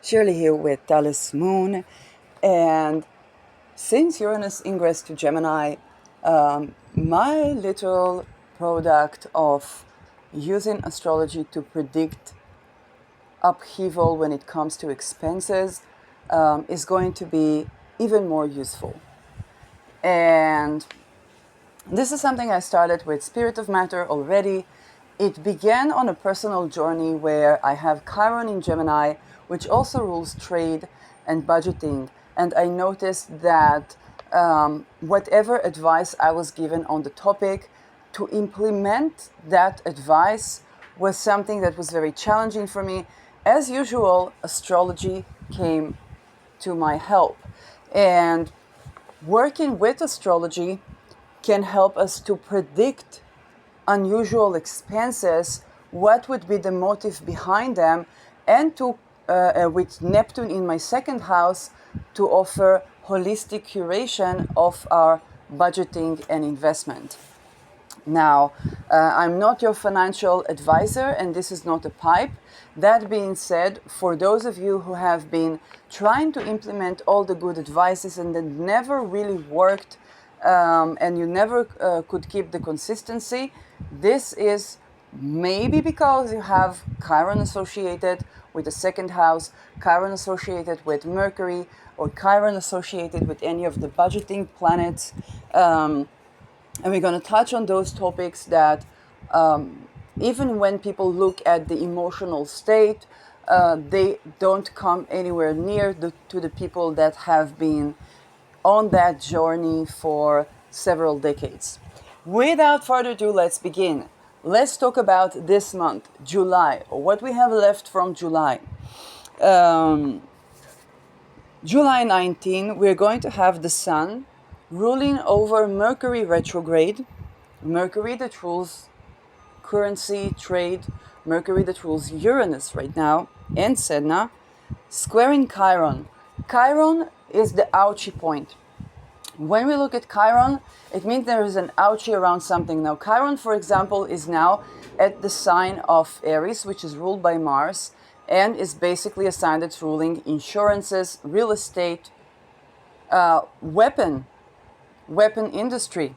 Shirley here with Dallas Moon. And since Uranus ingress to Gemini, my little product of using astrology to predict upheaval when it comes to expenses is going to be even more useful. And this is something I started with Spirit of Matter already. It began on a personal journey where I have Chiron in Gemini, which also rules trade and budgeting. And I noticed that whatever advice I was given on the topic, to implement that advice was something that was very challenging for me. As usual, astrology came to my help. And working with astrology can help us to predict unusual expenses, what would be the motive behind them, and to, with Neptune in my second house, to offer holistic curation of our budgeting and investment. Now, I'm not your financial advisor, and this is not a pipe. That being said, for those of you who have been trying to implement all the good advices and that never really worked, and you never could keep the consistency, this is maybe because you have Chiron associated with the second house, Chiron associated with Mercury, or Chiron associated with any of the budgeting planets. And we're going to touch on those topics that even when people look at the emotional state, they don't come anywhere near to the people that have been on that journey for several decades. Without further ado, let's begin. Let's talk about this month, July, or what we have left from July. July 19, we're going to have the Sun ruling over Mercury retrograde, Mercury that rules currency, trade, Mercury that rules Uranus right now, and Sedna, squaring Chiron. Chiron is the ouchie point. When we look at Chiron, it means there is an ouchie around something. Now, Chiron, for example, is now at the sign of Aries, which is ruled by Mars, and is basically a sign that's ruling insurances, real estate, weapon industry.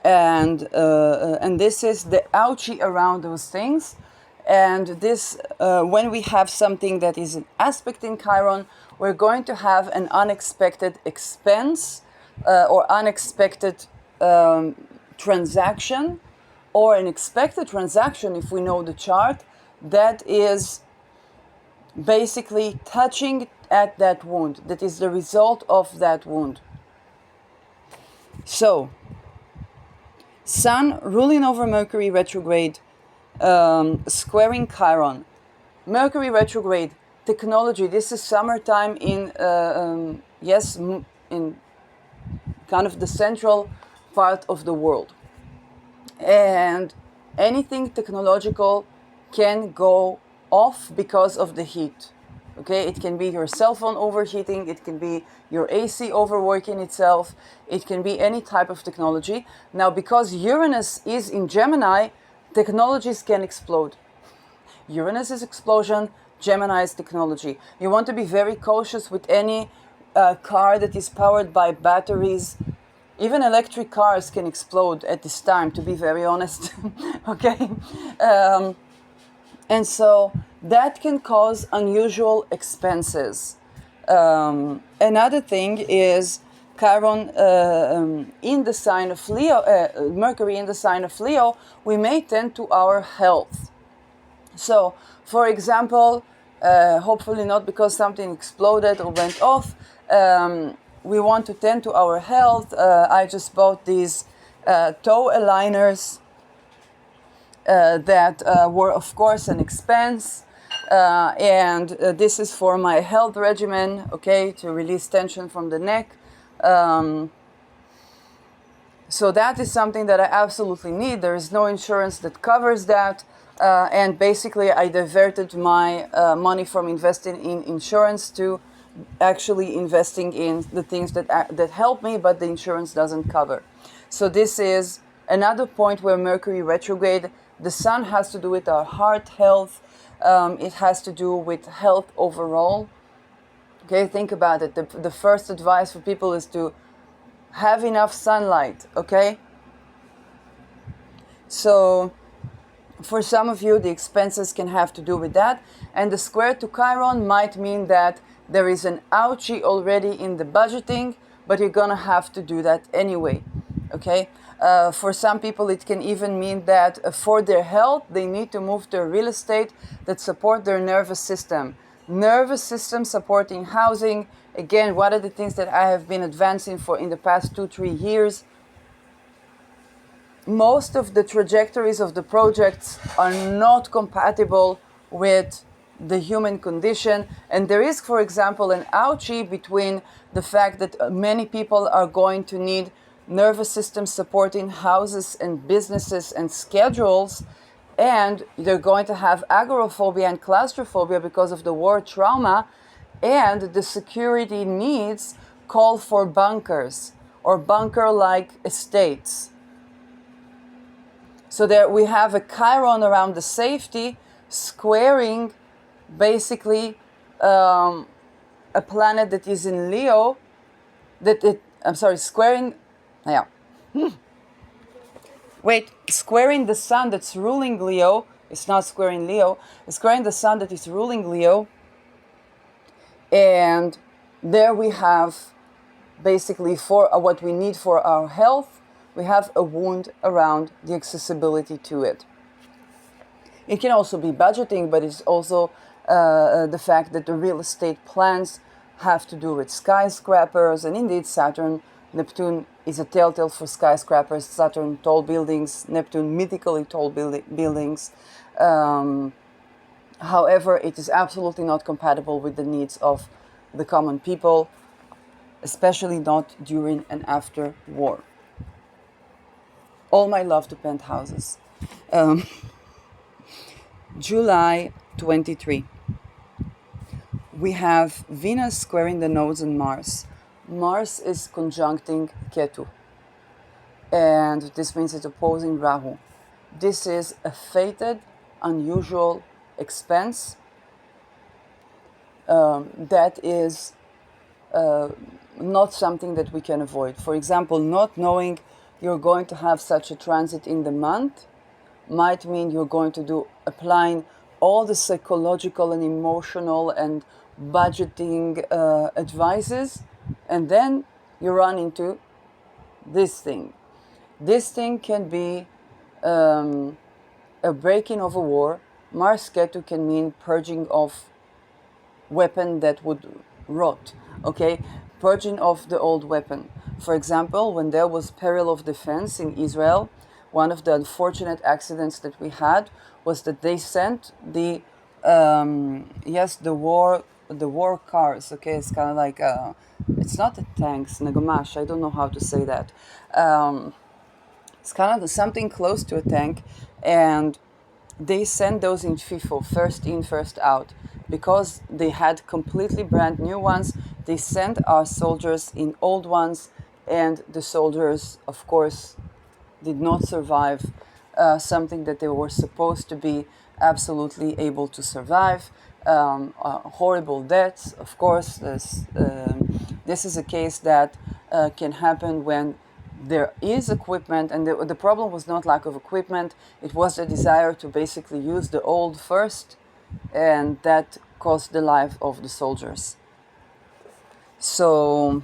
And this is the ouchie around those things. And this, when we have something that is an aspect in Chiron, we're going to have an unexpected expense or unexpected transaction, or an expected transaction if we know the chart, that is basically touching at that wound, that is the result of that wound. So, Sun ruling over Mercury retrograde, squaring Chiron. Mercury retrograde, technology. This is summertime in, in kind of the central part of the world. And anything technological can go off because of the heat. Okay, it can be your cell phone overheating, it can be your AC overworking itself, it can be any type of technology. Now, because Uranus is in Gemini, technologies can explode. Uranus is explosion, Gemini is technology. You want to be very cautious with any car that is powered by batteries. Even electric cars can explode at this time, to be very honest. Okay? And so that can cause unusual expenses. Another thing is Chiron in the sign of Leo, Mercury in the sign of Leo, we may tend to our health. So, for example, hopefully not because something exploded or went off, we want to tend to our health. I just bought these toe aligners that were, of course, an expense. And this is for my health regimen, okay, to release tension from the neck. So that is something that I absolutely need. There is no insurance that covers that. And basically, I diverted my money from investing in insurance to actually investing in the things that help me, but the insurance doesn't cover. So this is another point where Mercury retrograde, the Sun has to do with our heart health, It has to do with health overall. Okay, think about it. The first advice for people is to have enough sunlight, okay? So for some of you, the expenses can have to do with that. And the square to Chiron might mean that there is an ouchie already in the budgeting, but you're going to have to do that anyway, okay? For some people, it can even mean that for their health, they need to move to real estate that support their nervous system. Nervous system supporting housing. Again, what are the things that I have been advancing for in the past 2-3 years? Most of the trajectories of the projects are not compatible with the human condition. And there is, for example, an ouchie between the fact that many people are going to need nervous system supporting houses and businesses and schedules, and they're going to have agoraphobia and claustrophobia because of the war trauma, and the security needs call for bunkers or bunker-like estates. So there we have a Chiron around the safety, squaring basically a planet that is in Leo, squaring, squaring the sun that's ruling Leo. It's not squaring Leo, it's squaring the sun that is ruling Leo. And there we have basically for what we need for our health, we have a wound around the accessibility to it. It can also be budgeting, but it's also the fact that the real estate plans have to do with skyscrapers. And indeed, Saturn, Neptune is a telltale for skyscrapers. Saturn, tall buildings. Neptune, mythically tall buildings. However, it is absolutely not compatible with the needs of the common people, especially not during and after war. All my love to penthouses. July 23. We have Venus squaring the nodes and Mars. Mars is conjuncting Ketu. And this means it's opposing Rahu. This is a fated, unusual expense that is not something that we can avoid. For example, not knowing you're going to have such a transit in the month might mean you're going to do applying all the psychological and emotional and budgeting advices, and then you run into this thing. This thing can be a breaking of a war. Mars Ketu can mean purging of weapon that would rot, okay? Purging of the old weapon. For example, when there was peril of defense in Israel, one of the unfortunate accidents that we had was that they sent the war cars. Okay, it's kind of like it's not a tanks, nagamash. I don't know how to say that. It's kind of something close to a tank, and they sent those in FIFO, first in, first out, because they had completely brand new ones. They sent our soldiers in old ones, and the soldiers, of course, did not survive something that they were supposed to be absolutely able to survive. Horrible deaths, of course. This is a case that can happen when there is equipment, and the problem was not lack of equipment, it was the desire to basically use the old first, and that cost the life of the soldiers. So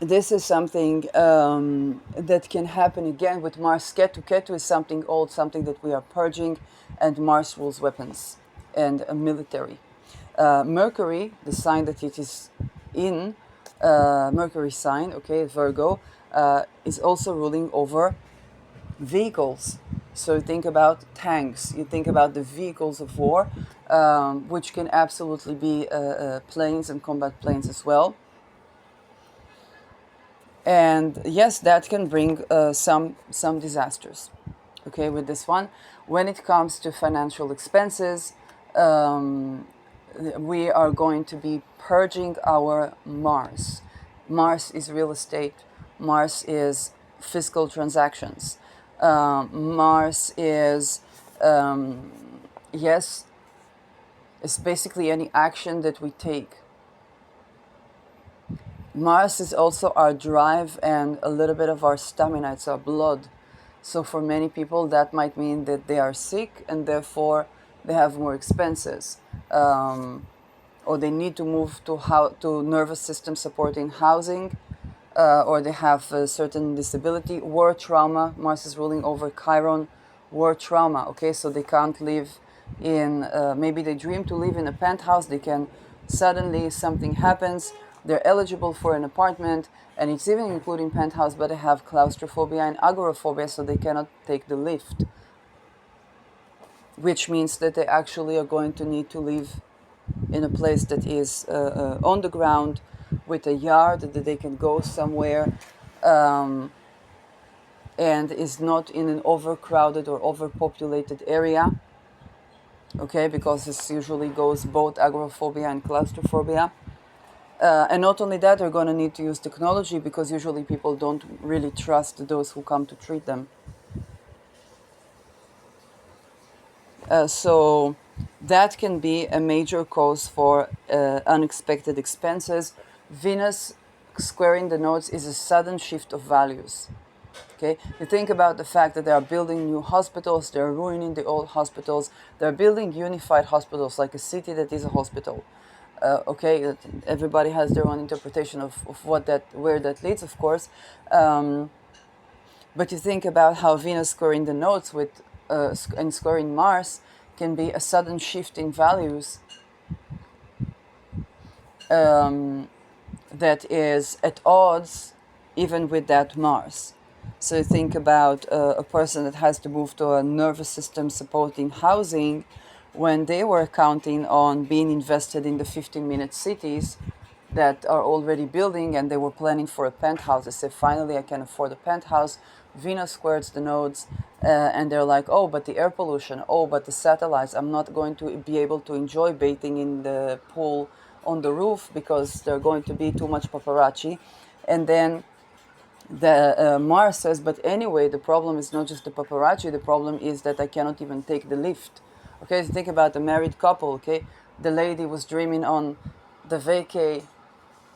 this is something that can happen again with Mars Ketu. Ketu is something old, something that we are purging, and Mars rules weapons and military. Mercury, the sign that it is in, Mercury sign, okay, Virgo, is also ruling over vehicles. So you think about tanks, you think about the vehicles of war, which can absolutely be planes and combat planes as well. And yes, that can bring some disasters, okay, with this one. When it comes to financial expenses, we are going to be purging our Mars. Mars is real estate. Mars is fiscal transactions. Mars is, yes, It's basically any action that we take. Mars is also our drive and a little bit of our stamina. It's our blood. So for many people, that might mean that they are sick and therefore they have more expenses, or they need to move to nervous system supporting housing, or they have a certain disability, war trauma. Mars is ruling over Chiron, war trauma. Okay, so they can't live in. Maybe they dream to live in a penthouse. They can suddenly something happens. They're eligible for an apartment, and it's even including penthouse, but they have claustrophobia and agoraphobia, so they cannot take the lift, which means that they actually are going to need to live in a place that is on the ground with a yard that they can go somewhere, um, and is not in an overcrowded or overpopulated area. Okay, because this usually goes both agoraphobia and claustrophobia. And not only that, they're going to need to use technology because usually people don't really trust those who come to treat them. So that can be a major cause for unexpected expenses. Venus squaring the nodes is a sudden shift of values. Okay, you think about the fact that they are building new hospitals, they're ruining the old hospitals, they're building unified hospitals like a city that is a hospital. Okay, everybody has their own interpretation of where that leads, of course. But you think about how Venus squaring the nodes and squaring Mars can be a sudden shift in values that is at odds even with that Mars. So you think about a person that has to move to a nervous system supporting housing when they were counting on being invested in the 15-minute cities that are already building, and they were planning for a penthouse. They say, finally, I can afford a penthouse. Venus squares the nodes, and they're like, oh, but the air pollution, oh, but the satellites, I'm not going to be able to enjoy bathing in the pool on the roof because there are going to be too much paparazzi. And then the Mars says, but anyway, the problem is not just the paparazzi, the problem is that I cannot even take the lift. Okay, so think about a married couple, okay? The lady was dreaming on the vacay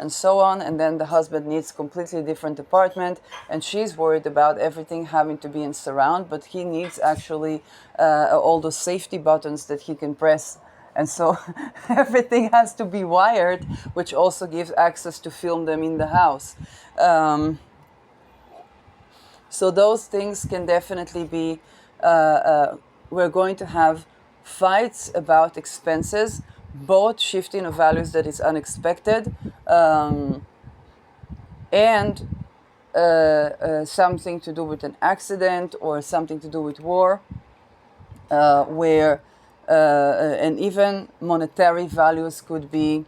and so on, and then the husband needs completely different apartment, and she's worried about everything having to be in surround, but he needs actually all those safety buttons that he can press, and so everything has to be wired, which also gives access to film them in the house. So those things can definitely be, we're going to have fights about expenses, both shifting of values that is unexpected, and something to do with an accident or something to do with war, where and even monetary values could be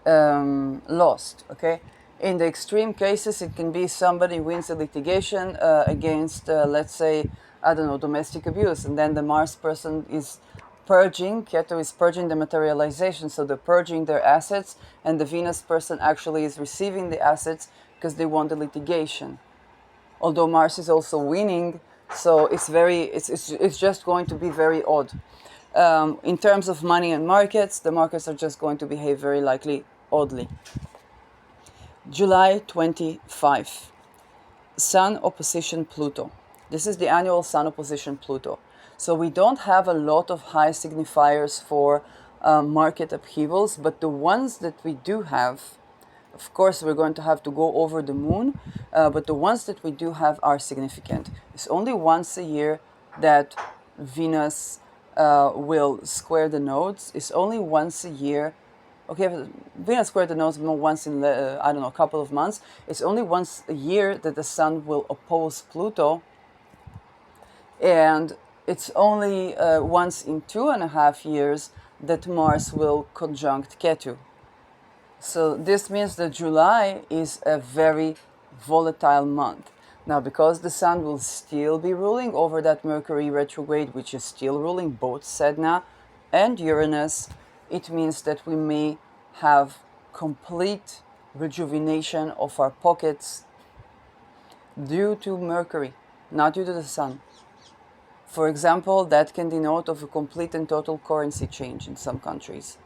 lost. Okay, in the extreme cases, it can be somebody wins a litigation against, let's say, I don't know, domestic abuse, and then the Mars person is purging, Ketu is purging the materialization, so they're purging their assets, and the Venus person actually is receiving the assets because they won the litigation. Although Mars is also winning, so it's just going to be very odd. In terms of money and markets, the markets are just going to behave very likely oddly. July 25, Sun opposition Pluto. This is the annual Sun opposition Pluto. So we don't have a lot of high signifiers for market upheavals, but the ones that we do have, of course, we're going to have to go over the moon, but the ones that we do have are significant. It's only once a year that Venus will square the nodes. It's only once a year. Okay, Venus squared the nodes once in, I don't know, a couple of months. It's only once a year that the Sun will oppose Pluto. And it's only once in 2.5 years that Mars will conjunct Ketu. So this means that July is a very volatile month. Now, because the Sun will still be ruling over that Mercury retrograde, which is still ruling both Sedna and Uranus, it means that we may have complete rejuvenation of our pockets due to Mercury, not due to the Sun. For example, that can denote of a complete and total currency change in some countries.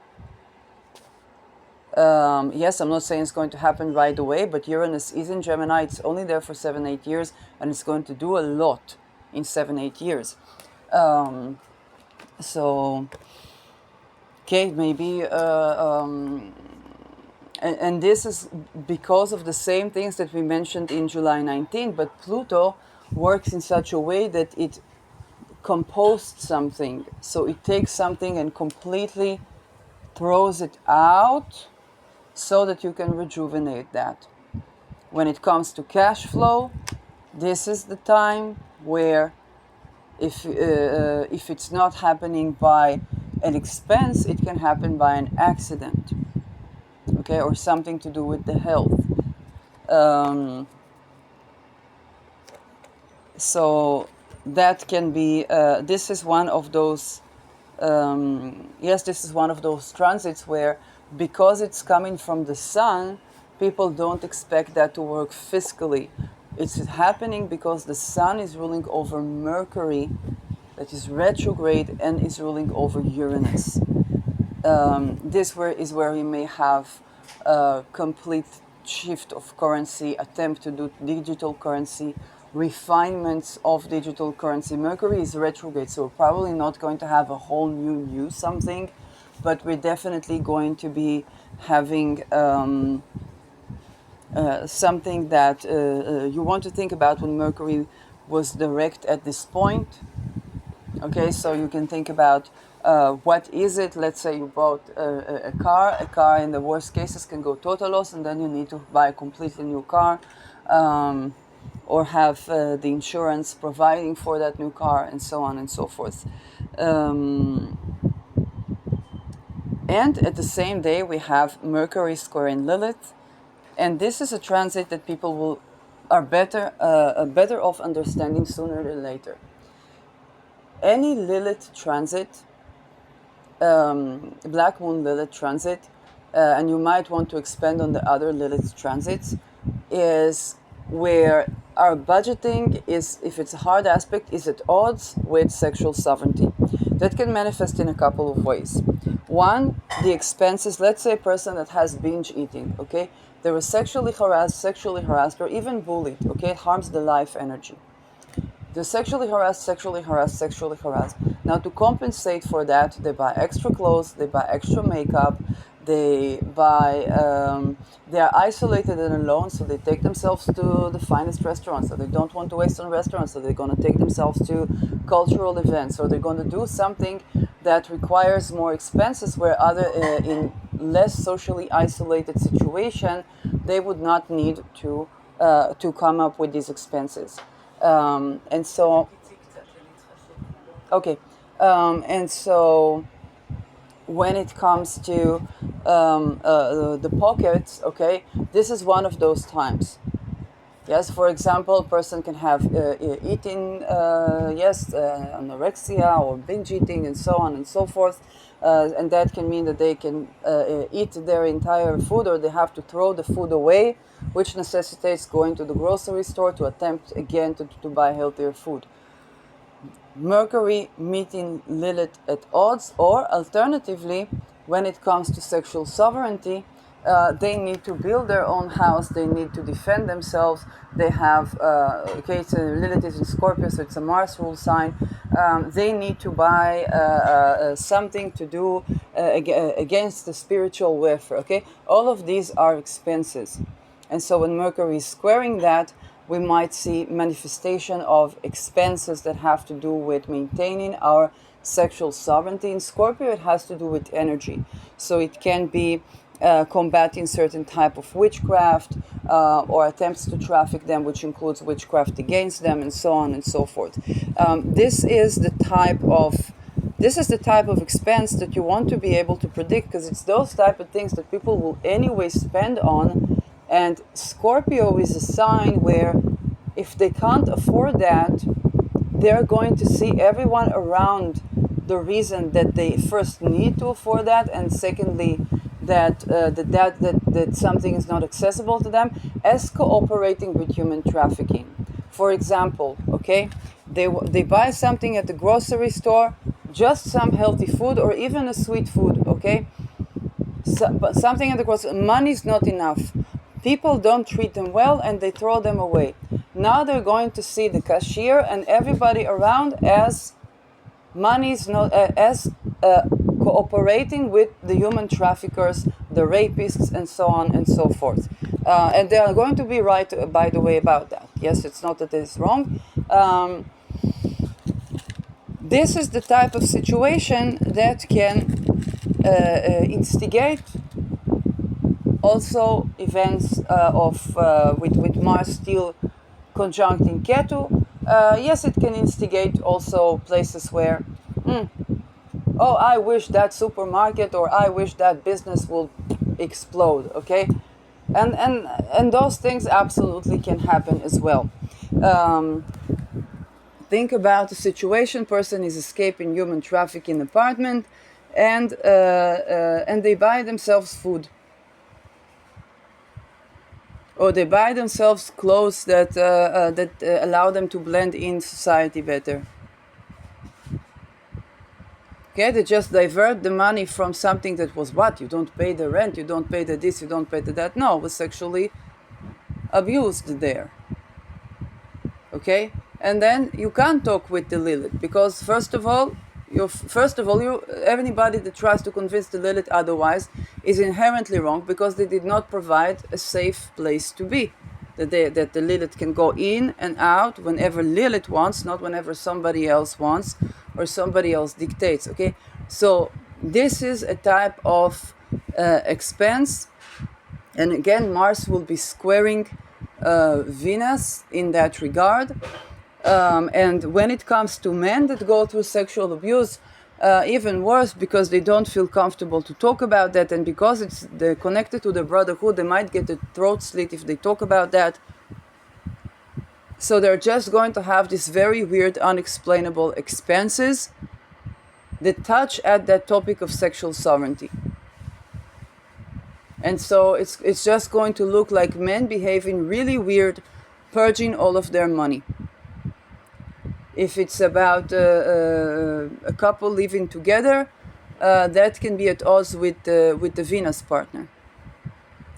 Yes, I'm not saying it's going to happen right away, but Uranus is in Gemini. It's only there for 7-8 years, and it's going to do a lot in 7-8 years. So, okay, maybe, and this is because of the same things that we mentioned in July 19, but Pluto works in such a way that it composed something. So it takes something and completely throws it out so that you can rejuvenate that. When it comes to cash flow, this is the time where if it's not happening by an expense, it can happen by an accident, okay, or something to do with the health. So that can be, this is one of those, yes, this is one of those transits where, because it's coming from the sun, people don't expect that to work fiscally. It's happening because the sun is ruling over Mercury, that is retrograde, and is ruling over Uranus. This is where we may have a complete shift of currency, attempt to do digital currency, refinements of digital currency. Mercury is retrograde, so we're probably not going to have a whole new something, but we're definitely going to be having something that you want to think about when Mercury was direct at this point. Okay, so you can think about what is it. Let's say you bought a car. A car in the worst cases can go total loss, and then you need to buy a completely new car, or have the insurance providing for that new car, and so on and so forth. And at the same day, we have Mercury squaring Lilith, and this is a transit that people are better off understanding sooner than later. Any Lilith transit, Black Moon Lilith transit, and you might want to expand on the other Lilith transits, is where our budgeting is, if it's a hard aspect, is at odds with sexual sovereignty. That can manifest in a couple of ways. One, the expenses. Let's say a person that has binge eating, okay? They were sexually harassed, or even bullied, okay? It harms the life energy. They're sexually harassed. Now, to compensate for that, they buy extra clothes, they buy extra makeup, they are isolated and alone, so they take themselves to the finest restaurants, so they don't want to waste on restaurants, so they're going to take themselves to cultural events, or they're going to do something that requires more expenses, where in less socially isolated situation, they would not need to come up with these expenses. And so when it comes to the pockets, okay, this is one of those times. Yes, for example, a person can have eating, anorexia or binge eating and so on and so forth. And that can mean that they can eat their entire food, or they have to throw the food away, which necessitates going to the grocery store to attempt again to buy healthier food. Mercury meeting Lilith at odds, or alternatively, when it comes to sexual sovereignty, they need to build their own house, they need to defend themselves, they have, so Lilith is in Scorpio, so it's a Mars rule sign, they need to buy something to do against the spiritual welfare, okay? All of these are expenses. And so when Mercury is squaring that, we might see manifestation of expenses that have to do with maintaining our sexual sovereignty. In Scorpio, it has to do with energy. So it can be combating certain type of witchcraft, or attempts to traffic them, which includes witchcraft against them, and so on and so forth. This is the type of expense that you want to be able to predict, because it's those type of things that people will anyway spend on. And Scorpio is a sign where if they can't afford that, they're going to see everyone around the reason that they first need to afford that, and secondly, that something is not accessible to them, as cooperating with human trafficking. For example, okay, they buy something at the grocery store, just some healthy food or even a sweet food, okay? But something at the grocery, money is not enough. People don't treat them well and they throw them away. Now they're going to see the cashier and everybody around as money is not as cooperating with the human traffickers, the rapists, and so on and so forth. And they are going to be right, by the way, about that. Yes, it's not that it's wrong. This is the type of situation that can instigate also events with Mars still conjuncting Ketu. Yes, it can instigate also places where, oh, I wish that supermarket or I wish that business will explode, okay? And those things absolutely can happen as well. Think about a situation: person is escaping human trafficking apartment, and they buy themselves food, or they buy themselves clothes that allow them to blend in society better. Okay, they just divert the money from something that was what? You don't pay the rent, you don't pay the this, you don't pay the that. No, it was sexually abused there. Okay, and then you can't talk with the Lilith because first of all, anybody that tries to convince the Lilith otherwise is inherently wrong because they did not provide a safe place to be. That the Lilith can go in and out whenever Lilith wants, not whenever somebody else wants or somebody else dictates. Okay, so this is a type of expense, and again Mars will be squaring Venus in that regard. And when it comes to men that go through sexual abuse, even worse, because they don't feel comfortable to talk about that, and because they're connected to the brotherhood, they might get a throat slit if they talk about that. So they're just going to have these very weird, unexplainable expenses that touch at that topic of sexual sovereignty. And so it's just going to look like men behaving really weird, purging all of their money. If it's about a couple living together, that can be at odds with the Venus partner.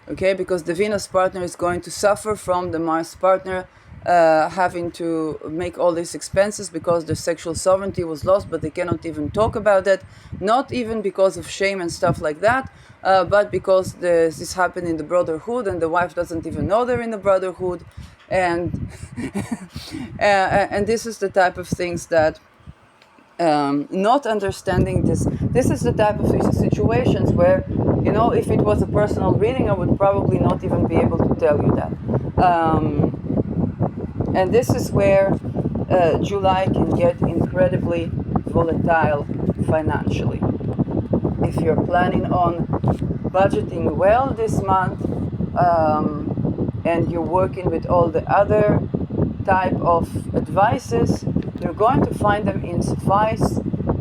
Okay, because the Venus partner is going to suffer from the Mars partner having to make all these expenses because their sexual sovereignty was lost, but they cannot even talk about that. Not even because of shame and stuff like that, but because this happened in the brotherhood and the wife doesn't even know they're in the brotherhood. And and this is the type of things that not understanding this is the type of situations where, you know, if it was a personal reading, I would probably not even be able to tell you that. And this is where July can get incredibly volatile financially. If you're planning on budgeting well this month, and you're working with all the other type of advices, you're going to find them insuffice.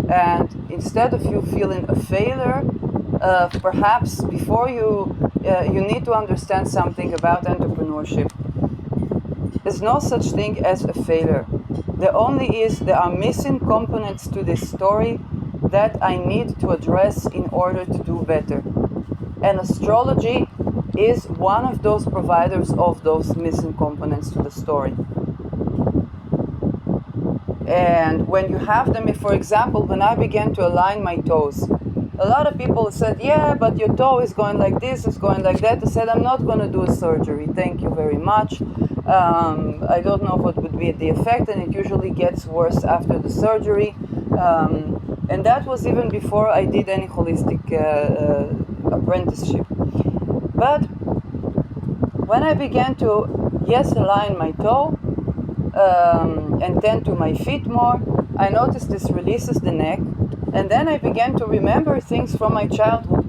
And instead of you feeling a failure, perhaps before you need to understand something about entrepreneurship. There's no such thing as a failure. There are missing components to this story that I need to address in order to do better. And astrology is one of those providers of those missing components to the story. And when you have them, for example, when I began to align my toes, a lot of people said, yeah, but your toe is going like this, it's going like that. I said, I'm not going to do a surgery. Thank you very much. I don't know what would be the effect, and it usually gets worse after the surgery. And that was even before I did any holistic apprenticeship. But when I began to, align my toe and tend to my feet more, I noticed this releases the neck. And then I began to remember things from my childhood.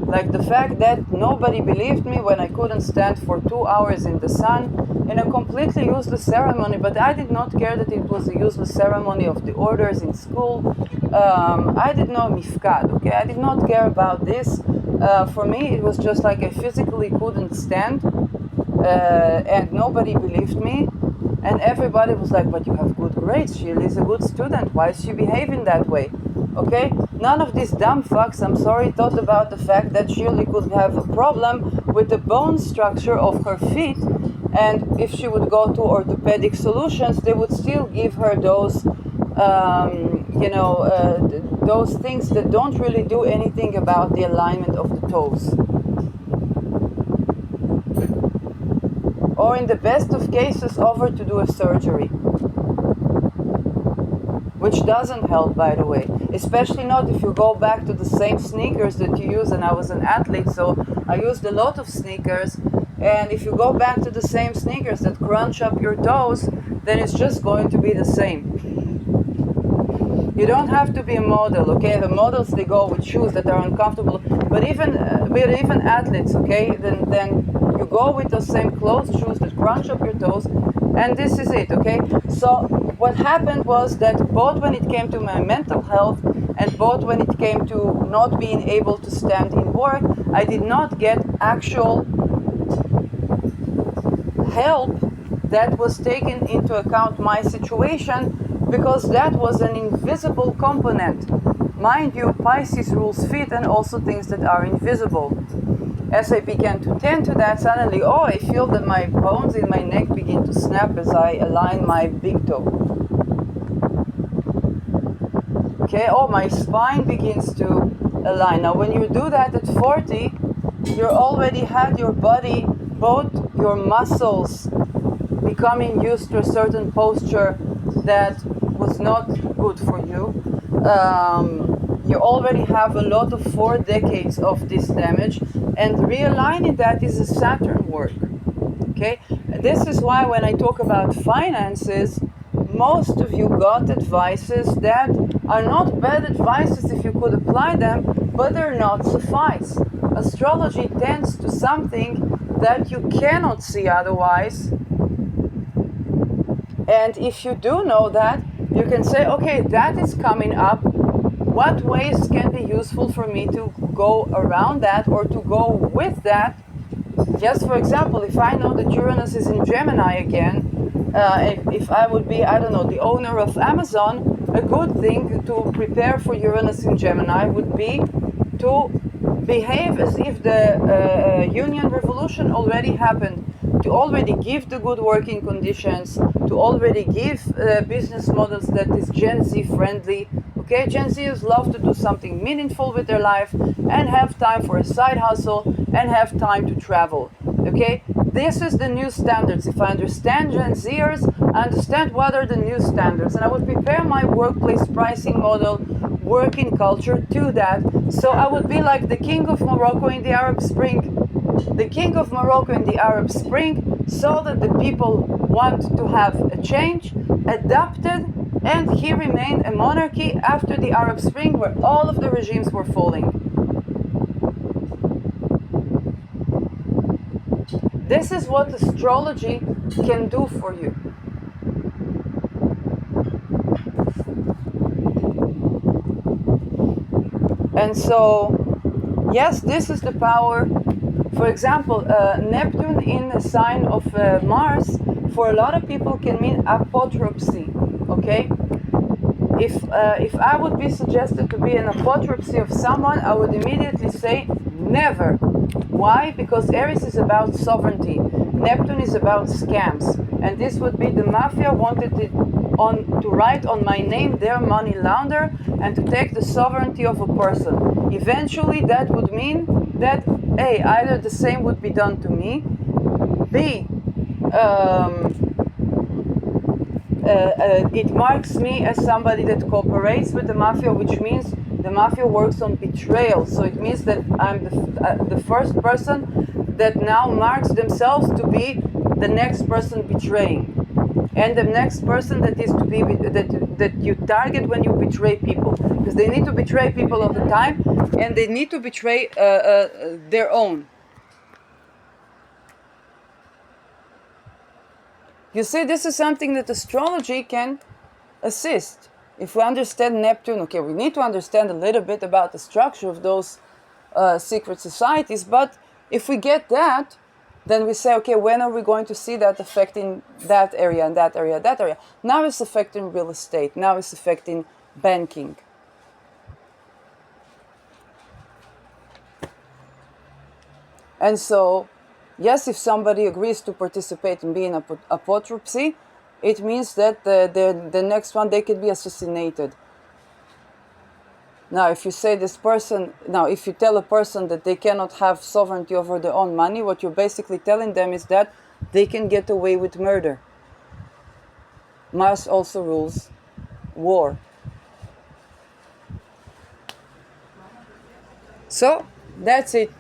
Like the fact that nobody believed me when I couldn't stand for 2 hours in the sun in a completely useless ceremony, but I did not care that it was a useless ceremony of the orders in school. I did not mifkad, okay? I did not care about this. For me, it was just like I physically couldn't stand, and nobody believed me. And everybody was like, but you have good grades, she is a good student, why is she behaving that way? Okay, none of these dumb fucks, I'm sorry, thought about the fact that Shirley could have a problem with the bone structure of her feet, and if she would go to orthopedic solutions, they would still give her those those things that don't really do anything about the alignment of the toes. Or in the best of cases, over to do a surgery. Which doesn't help, by the way. Especially not if you go back to the same sneakers that you use, and I was an athlete, so I used a lot of sneakers, and if you go back to the same sneakers that crunch up your toes, then it's just going to be the same. You don't have to be a model, okay? The models, they go with shoes that are uncomfortable, but even athletes, okay? Then you go with those same closed shoes that crunch up your toes, and this is it, okay? So what happened was that both when it came to my mental health and both when it came to not being able to stand in work, I did not get actual help that was taken into account my situation, because that was an invisible component. Mind you, Pisces rules feet and also things that are invisible. As I began to tend to that, suddenly, I feel that my bones in my neck begin to snap as I align my big toe. Okay, my spine begins to align. Now, when you do that at 40, you already had your body, both your muscles, becoming used to a certain posture that was not good for you. You already have a lot of 4 decades of this damage, and realigning that is a Saturn work. Okay, this is why when I talk about finances, most of you got advices that are not bad advices if you could apply them, but they're not suffice. Astrology tends to something that you cannot see otherwise. And if you do know that, you can say, okay, that is coming up. What ways can be useful for me to go around that or to go with that? Just for example, if I know that Uranus is in Gemini again, if I would be, I don't know, the owner of Amazon, a good thing to prepare for Uranus in Gemini would be to behave as if the Union Revolution already happened, to already give the good working conditions, to already give business models that is Gen Z friendly. Okay, Gen Zers love to do something meaningful with their life and have time for a side hustle and have time to travel. Okay, this is the new standards. If I understand Gen Zers, I understand what are the new standards, and I would prepare my workplace pricing model, working culture to that. So I would be like the king of Morocco in the Arab Spring. The king of Morocco in the Arab Spring saw that the people want to have a change, adapted, and he remained a monarchy after the Arab Spring, where all of the regimes were falling. This is what astrology can do for you. And so, yes, this is the power. For example, Neptune in a sign of Mars, for a lot of people can mean apotropsy, okay? If I would be suggested to be an apotropsy of someone, I would immediately say never. Why? Because Aries is about sovereignty. Neptune is about scams. And this would be the mafia wanted to write on my name their money launder and to take the sovereignty of a person. Eventually that would mean that A, either the same would be done to me, B, it marks me as somebody that cooperates with the mafia, which means the mafia works on betrayal. So it means that I'm the first person that now marks themselves to be the next person betraying, and the next person that is to be that you target when you betray people, because they need to betray people all the time, and they need to betray their own. You see, this is something that astrology can assist. If we understand Neptune, okay, we need to understand a little bit about the structure of those secret societies, but if we get that, then we say, okay, when are we going to see that affecting that area and that area, that area? Now it's affecting real estate. Now it's affecting banking. And so, yes, if somebody agrees to participate in being apotropsy, it means that the next one, they could be assassinated. Now, if you say this person, now, if you tell a person that they cannot have sovereignty over their own money, what you're basically telling them is that they can get away with murder. Mars also rules war. So, that's it.